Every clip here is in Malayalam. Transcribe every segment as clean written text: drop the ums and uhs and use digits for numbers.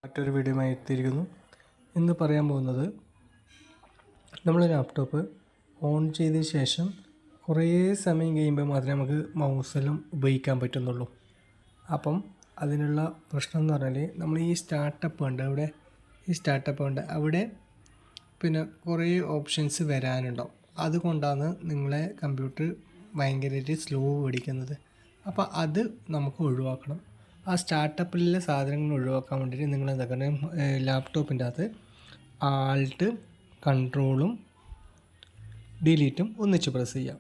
മറ്റൊരു വീഡിയോയുമായി എത്തിയിരിക്കുന്നു. ഇന്ന് പറയാൻ പോകുന്നത് നമ്മൾ ലാപ്ടോപ്പ് ഓൺ ചെയ്തതിന് ശേഷം കുറേ സമയം കഴിയുമ്പോൾ മാത്രമേ നമുക്ക് മൗസെല്ലാം ഉപയോഗിക്കാൻ പറ്റുന്നുള്ളൂ. അപ്പം അതിനുള്ള പ്രശ്നം എന്ന് പറഞ്ഞാൽ നമ്മൾ ഈ സ്റ്റാർട്ടപ്പ് ഉണ്ട് അവിടെ പിന്നെ കുറേ ഓപ്ഷൻസ് വരാനുണ്ടാവും. അതുകൊണ്ടാണ് നിങ്ങളെ കമ്പ്യൂട്ടർ ഭയങ്കരമായിട്ട് സ്ലോ പിടിക്കുന്നത്. അപ്പോൾ അത് നമുക്ക് ഒഴിവാക്കണം. ആ സ്റ്റാർട്ടപ്പിലെ സാധനങ്ങൾ ഒഴിവാക്കാൻ വേണ്ടിയിട്ട് നിങ്ങൾ എന്താക്കണം, ലാപ്ടോപ്പിൻ്റെ അകത്ത് ആൾട്ട് കൺട്രോളും ഡിലീറ്റും ഒന്നിച്ച് പ്രസ് ചെയ്യാം.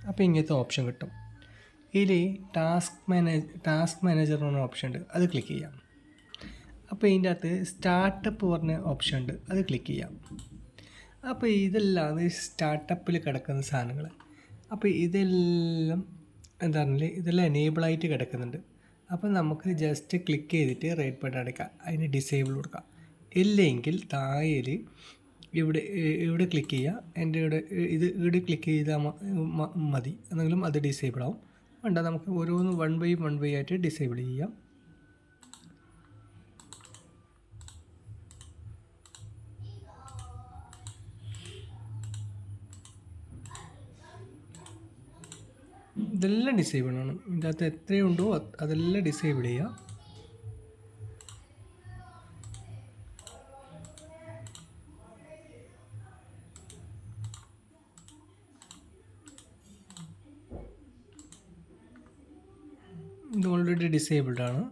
അപ്പോൾ ഇങ്ങനത്തെ ഓപ്ഷൻ കിട്ടും. ഇതിൽ ടാസ്ക് മാനേജർ എന്ന ഓപ്ഷൻ ഉണ്ട്, അത് ക്ലിക്ക് ചെയ്യാം. അപ്പോൾ ഇതിൻ്റെ അകത്ത് സ്റ്റാർട്ടപ്പ് പറഞ്ഞ ഓപ്ഷൻ ഉണ്ട്, അത് ക്ലിക്ക് ചെയ്യാം. അപ്പോൾ ഇതെല്ലാം സ്റ്റാർട്ടപ്പിൽ കിടക്കുന്ന സാധനങ്ങൾ. അപ്പോൾ ഇതെല്ലാം എന്താ പറഞ്ഞാൽ ഇതെല്ലാം എനേബിളായിട്ട് കിടക്കുന്നുണ്ട്. അപ്പോൾ നമുക്ക് ജസ്റ്റ് ക്ലിക്ക് ചെയ്തിട്ട് റൈറ്റ് ബട്ടൺ അടിക്കാം, അതിന് ഡിസേബിൾ കൊടുക്കാം. ഇല്ലെങ്കിൽ താഴെ ഇവിടെ ക്ലിക്ക് ചെയ്യുക. എൻ്റെ ഇവിടെ ക്ലിക്ക് ചെയ്താൽ മതി, എന്നെങ്കിലും അത് ഡിസേബിൾ ആവും. വേണ്ട, നമുക്ക് ഓരോന്ന് വൺ ബൈ ആയിട്ട് ഡിസേബിൾ ചെയ്യാം. ഇതെല്ലാം ഡിസേബിൾ ആണ്. ഇതിൻ്റെ അകത്ത് എത്രയുണ്ടോ അതെല്ലാം ഡിസേബിൾ ചെയ്യുക. ഇത് ഓൾറെഡി ഡിസേബിൾഡ് ആണ്.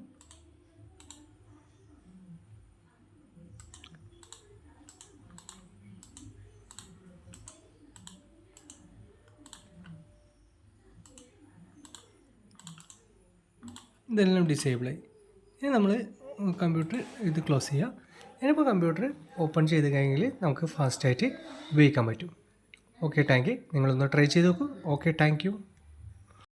ഇതെല്ലാം ഡിസേബിളായി. ഇനി നമ്മൾ കമ്പ്യൂട്ടർ ഇത് ക്ലോസ് ചെയ്യുക. ഇനിയിപ്പോൾ കമ്പ്യൂട്ടർ ഓപ്പൺ ചെയ്ത് കഴിഞ്ഞാൽ നമുക്ക് ഫാസ്റ്റായിട്ട് ഉപയോഗിക്കാൻ പറ്റും. Okay, thank you. നിങ്ങളൊന്ന് ട്രൈ ചെയ്ത് നോക്കൂ. Okay, thank you.